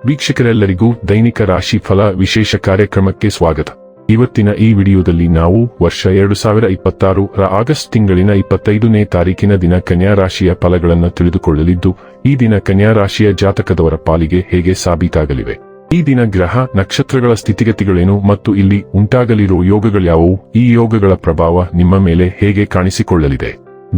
ವೀಕ್ಷಕರೆಲ್ಲರಿಗೂ ದೈನಿಕ ರಾಶಿ ಫಲ ವಿಶೇಷ ಕಾರ್ಯಕ್ರಮಕ್ಕೆ ಸ್ವಾಗತ. ಇವತ್ತಿನ ಈ ವಿಡಿಯೋದಲ್ಲಿ ನಾವು ವರ್ಷ 2026 ರ ಆಗಸ್ಟ್ ತಿಂಗಳಿನ 25ನೇ ತಾರೀಕಿನ ದಿನ ಕನ್ಯಾ ರಾಶಿಯ ಫಲಗಳನ್ನು ತಿಳಿದುಕೊಳ್ಳಲಿದ್ದು, ಈ ದಿನ ಕನ್ಯಾ ರಾಶಿಯ ಜಾತಕದವರ ಪಾಲಿಗೆ ಹೇಗೆ ಸಾಬೀತಾಗಲಿವೆ, ಈ ದಿನ ಗ್ರಹ ನಕ್ಷತ್ರಗಳ ಸ್ಥಿತಿಗತಿಗಳೇನು ಮತ್ತು ಇಲ್ಲಿ ಉಂಟಾಗಲಿರುವ ಯೋಗಗಳ್ಯಾವುವು, ಈ ಯೋಗಗಳ ಪ್ರಭಾವ ನಿಮ್ಮ ಮೇಲೆ ಹೇಗೆ ಕಾಣಿಸಿಕೊಳ್ಳಲಿದೆ,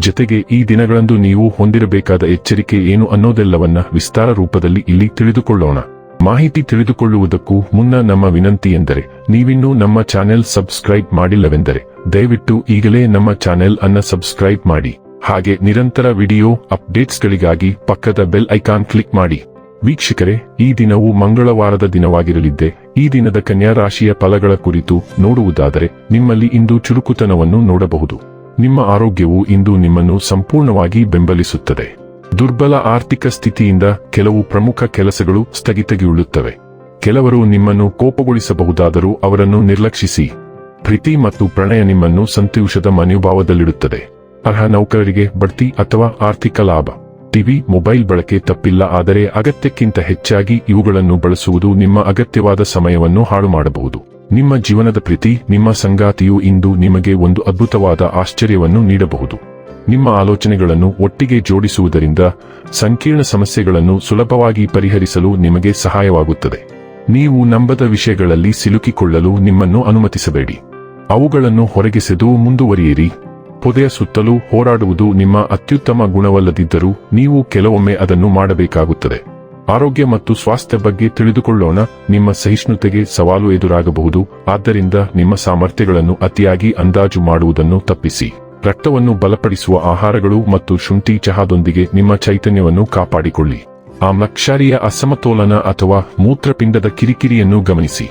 ಜೊತೆಗೆ ಈ ದಿನಗಳಂದು ನೀವು ಹೊಂದಿರಬೇಕಾದ ಎಚ್ಚರಿಕೆ ಏನು ಅನ್ನೋದೆಲ್ಲವನ್ನ ವಿಸ್ತಾರ ರೂಪದಲ್ಲಿ ಇಲ್ಲಿ ತಿಳಿದುಕೊಳ್ಳೋಣ. ಮಾಹಿತಿ ತಿಳಿದುಕೊಳ್ಳುವುದಕ್ಕೂ ಮುನ್ನ ನಮ್ಮ ವಿನಂತಿ ಎಂದರೆ, ನೀವಿನ್ನೂ ನಮ್ಮ ಚಾನೆಲ್ ಸಬ್ಸ್ಕ್ರೈಬ್ ಮಾಡಿಲ್ಲವೆಂದರೆ ದಯವಿಟ್ಟು ಈಗಲೇ ನಮ್ಮ ಚಾನೆಲ್ ಅನ್ನ ಸಬ್ಸ್ಕ್ರೈಬ್ ಮಾಡಿ. ಹಾಗೆ ನಿರಂತರ ವಿಡಿಯೋ ಅಪ್ಡೇಟ್ಸ್ಗಳಿಗಾಗಿ ಪಕ್ಕದ ಬೆಲ್ ಐಕಾನ್ ಕ್ಲಿಕ್ ಮಾಡಿ. ವೀಕ್ಷಕರೇ, ಈ ದಿನವು ಮಂಗಳವಾರದ ದಿನವಾಗಿರಲಿದ್ದೆ. ಈ ದಿನದ ಕನ್ಯಾ ರಾಶಿಯ ಫಲಗಳ ಕುರಿತು ನೋಡುವುದಾದರೆ, ನಿಮ್ಮಲ್ಲಿ ಇಂದು ಚುರುಕುತನವನ್ನು ನೋಡಬಹುದು. ನಿಮ್ಮ ಆರೋಗ್ಯವು ಇಂದು ನಿಮ್ಮನ್ನು ಸಂಪೂರ್ಣವಾಗಿ ಬೆಂಬಲಿಸುತ್ತದೆ. ದುರ್ಬಲ ಆರ್ಥಿಕ ಸ್ಥಿತಿಯಿಂದ ಕೆಲವು ಪ್ರಮುಖ ಕೆಲಸಗಳು ಸ್ಥಗಿತಗೊಳ್ಳುತ್ತವೆ. ಕೆಲವರು ನಿಮ್ಮನ್ನು ಕೋಪಗೊಳಿಸಬಹುದಾದರೂ ಅವರನ್ನು ನಿರ್ಲಕ್ಷಿಸಿ. ಪ್ರೀತಿ ಮತ್ತು ಪ್ರಣಯ ನಿಮ್ಮನ್ನು ಸಂತೋಷದ ಮನೋಭಾವದಲ್ಲಿಡುತ್ತದೆ. ಅರ್ಹ ನೌಕರರಿಗೆ ಬಡ್ತಿ ಅಥವಾ ಆರ್ಥಿಕ ಲಾಭ. ಟಿವಿ, ಮೊಬೈಲ್ ಬಳಕೆ ತಪ್ಪಿಲ್ಲ, ಆದರೆ ಅಗತ್ಯಕ್ಕಿಂತ ಹೆಚ್ಚಾಗಿ ಇವುಗಳನ್ನು ಬಳಸುವುದು ನಿಮ್ಮ ಅಗತ್ಯವಾದ ಸಮಯವನ್ನು ಹಾಳು ಮಾಡಬಹುದು. ನಿಮ್ಮ ಜೀವನದ ಪ್ರೀತಿ, ನಿಮ್ಮ ಸಂಗಾತಿಯು ಇಂದು ನಿಮಗೆ ಒಂದು ಅದ್ಭುತವಾದ ಆಶ್ಚರ್ಯವನ್ನು ನೀಡಬಹುದು. ನಿಮ್ಮ ಆಲೋಚನೆಗಳನ್ನು ಒಟ್ಟಿಗೆ ಜೋಡಿಸುವುದರಿಂದ ಸಂಕೀರ್ಣ ಸಮಸ್ಯೆಗಳನ್ನು ಸುಲಭವಾಗಿ ಪರಿಹರಿಸಲು ನಿಮಗೆ ಸಹಾಯವಾಗುತ್ತದೆ. ನೀವು ನಂಬದ ವಿಷಯಗಳಲ್ಲಿ ಸಿಲುಕಿಕೊಳ್ಳಲು ನಿಮ್ಮನ್ನು ಅನುಮತಿಸಬೇಡಿ. ಅವುಗಳನ್ನು ಹೊರಗೆಸೆದು ಮುಂದುವರಿಯಿರಿ. ಪೊದೆಯ ಸುತ್ತಲೂ ಹೋರಾಡುವುದು ನಿಮ್ಮ ಅತ್ಯುತ್ತಮ ಗುಣವಲ್ಲದಿದ್ದರೂ ನೀವು ಕೆಲವೊಮ್ಮೆ ಅದನ್ನು ಮಾಡಬೇಕಾಗುತ್ತದೆ. ಆರೋಗ್ಯ ಮತ್ತು ಸ್ವಾಸ್ಥ್ಯ ಬಗ್ಗೆ ತಿಳಿದುಕೊಳ್ಳೋಣ. ನಿಮ್ಮ ಸಹಿಷ್ಣುತೆಗೆ ಸವಾಲು ಎದುರಾಗಬಹುದು, ಆದ್ದರಿಂದ ನಿಮ್ಮ ಸಾಮರ್ಥ್ಯಗಳನ್ನು ಅತಿಯಾಗಿ ಅಂದಾಜು ಮಾಡುವುದನ್ನು ತಪ್ಪಿಸಿ. ರಕ್ತವನ್ನು ಬಲಪಡಿಸುವ ಆಹಾರಗಳು ಮತ್ತು ಶುಂಠಿ ಚಹಾದೊಂದಿಗೆ ನಿಮ್ಮ ಚೈತನ್ಯವನ್ನು ಕಾಪಾಡಿಕೊಳ್ಳಿ. ಆಮ್ಲಕ್ಷಾರೀಯ ಅಸಮತೋಲನ ಅಥವಾ ಮೂತ್ರಪಿಂಡದ ಕಿರಿಕಿರಿಯನ್ನು ಗಮನಿಸಿ.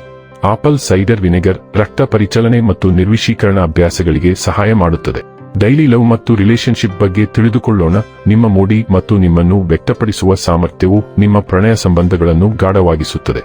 ಆಪಲ್ ಸೈಡರ್ ವಿನೆಗರ್ ರಕ್ತ ಪರಿಚಲನೆ ಮತ್ತು ನಿರ್ವಿಷೀಕರಣ ಅಭ್ಯಾಸಗಳಿಗೆ ಸಹಾಯ ಮಾಡುತ್ತದೆ. ಡೈಲಿ ಲವ್ ಮತ್ತು ರಿಲೇಶನ್ಶಿಪ್ ಬಗ್ಗೆ ತಿಳಿದುಕೊಳ್ಳೋಣ. ನಿಮ್ಮ ಮೂಡಿ ಮತ್ತು ನಿಮ್ಮನ್ನು ವ್ಯಕ್ತಪಡಿಸುವ ಸಾಮರ್ಥ್ಯವು ನಿಮ್ಮ ಪ್ರಣಯ ಸಂಬಂಧಗಳನ್ನು ಗಾಢವಾಗಿಸುತ್ತದೆ.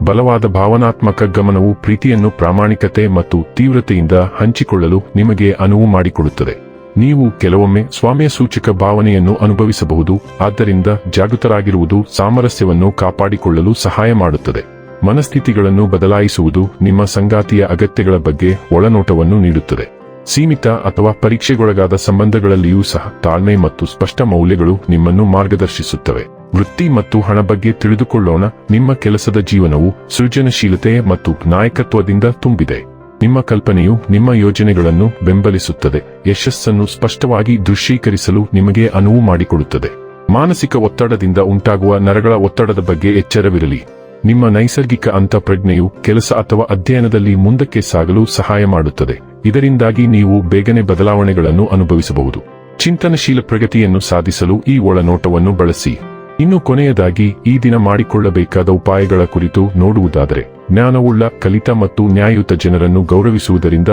ಬಲವಾದ ಭಾವನಾತ್ಮಕ ಗಮನವು ಪ್ರೀತಿಯನ್ನು ಪ್ರಾಮಾಣಿಕತೆ ಮತ್ತು ತೀವ್ರತೆಯಿಂದ ಹಂಚಿಕೊಳ್ಳಲು ನಿಮಗೆ ಅನುವು ಮಾಡಿಕೊಡುತ್ತದೆ. ನೀವು ಕೆಲವೊಮ್ಮೆ ಸ್ವಾಮ್ಯ ಸೂಚಕ ಭಾವನೆಯನ್ನು ಅನುಭವಿಸಬಹುದು, ಆದ್ದರಿಂದ ಜಾಗೃತರಾಗಿರುವುದು ಸಾಮರಸ್ಯವನ್ನು ಕಾಪಾಡಿಕೊಳ್ಳಲು ಸಹಾಯ ಮಾಡುತ್ತದೆ. ಮನಸ್ಥಿತಿಗಳನ್ನು ಬದಲಾಯಿಸುವುದು ನಿಮ್ಮ ಸಂಗಾತಿಯ ಅಗತ್ಯಗಳ ಬಗ್ಗೆ ಒಳನೋಟವನ್ನು ನೀಡುತ್ತದೆ. ಸೀಮಿತ ಅಥವಾ ಪರೀಕ್ಷೆಗೊಳಗಾದ ಸಂಬಂಧಗಳಲ್ಲಿಯೂ ಸಹ ತಾಳ್ಮೆ ಮತ್ತು ಸ್ಪಷ್ಟ ಮೌಲ್ಯಗಳು ನಿಮ್ಮನ್ನು ಮಾರ್ಗದರ್ಶಿಸುತ್ತವೆ. ವೃತ್ತಿ ಮತ್ತು ಹಣ ಬಗ್ಗೆ ತಿಳಿದುಕೊಳ್ಳೋಣ. ನಿಮ್ಮ ಕೆಲಸದ ಜೀವನವು ಸೃಜನಶೀಲತೆ ಮತ್ತು ನಾಯಕತ್ವದಿಂದ ತುಂಬಿದೆ. ನಿಮ್ಮ ಕಲ್ಪನೆಯು ನಿಮ್ಮ ಯೋಜನೆಗಳನ್ನು ಬೆಂಬಲಿಸುತ್ತದೆ. ಯಶಸ್ಸನ್ನು ಸ್ಪಷ್ಟವಾಗಿ ದೃಶ್ಯೀಕರಿಸಲು ನಿಮಗೆ ಅನುವು ಮಾಡಿಕೊಡುತ್ತದೆ. ಮಾನಸಿಕ ಒತ್ತಡದಿಂದ ಉಂಟಾಗುವ ನರಗಳ ಒತ್ತಡದ ಬಗ್ಗೆ ಎಚ್ಚರವಿರಲಿ. ನಿಮ್ಮ ನೈಸರ್ಗಿಕ ಅಂತಃಪ್ರಜ್ಞೆಯು ಕೆಲಸ ಅಥವಾ ಅಧ್ಯಯನದಲ್ಲಿ ಮುಂದಕ್ಕೆ ಸಾಗಲು ಸಹಾಯ ಮಾಡುತ್ತದೆ. ಇದರಿಂದಾಗಿ ನೀವು ಬೇಗನೆ ಬದಲಾವಣೆಗಳನ್ನು ಅನುಭವಿಸಬಹುದು. ಚಿಂತನಶೀಲ ಪ್ರಗತಿಯನ್ನು ಸಾಧಿಸಲು ಈ ಒಳನೋಟವನ್ನು ಬಳಸಿ. ಇನ್ನು ಕೊನೆಯದಾಗಿ, ಈ ದಿನ ಮಾಡಿಕೊಳ್ಳಬೇಕಾದ ಉಪಾಯಗಳ ಕುರಿತು ನೋಡುವುದಾದರೆ, ಜ್ಞಾನವುಳ್ಳ, ಕಲಿತ ಮತ್ತು ನ್ಯಾಯಯುತ ಜನರನ್ನು ಗೌರವಿಸುವುದರಿಂದ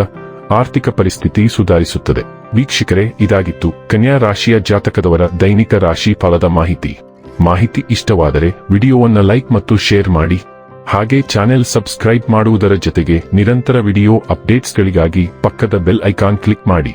ಆರ್ಥಿಕ ಪರಿಸ್ಥಿತಿ ಸುಧಾರಿಸುತ್ತದೆ. ವೀಕ್ಷಕರೇ, ಇದಾಗಿತ್ತು ಕನ್ಯಾ ರಾಶಿಯ ಜಾತಕದವರ ದೈನಿಕ ರಾಶಿ ಫಲದ ಮಾಹಿತಿ ಇಷ್ಟವಾದರೆ ವಿಡಿಯೋವನ್ನು ಲೈಕ್ ಮತ್ತು ಶೇರ್ ಮಾಡಿ. ಹಾಗೆ ಚಾನೆಲ್ ಸಬ್ಸ್ಕ್ರೈಬ್ ಮಾಡುವುದರ ಜೊತೆಗೆ ನಿರಂತರ ವಿಡಿಯೋ ಅಪ್ಡೇಟ್ಸ್ಗಳಿಗಾಗಿ ಪಕ್ಕದ ಬೆಲ್ ಐಕಾನ್ ಕ್ಲಿಕ್ ಮಾಡಿ.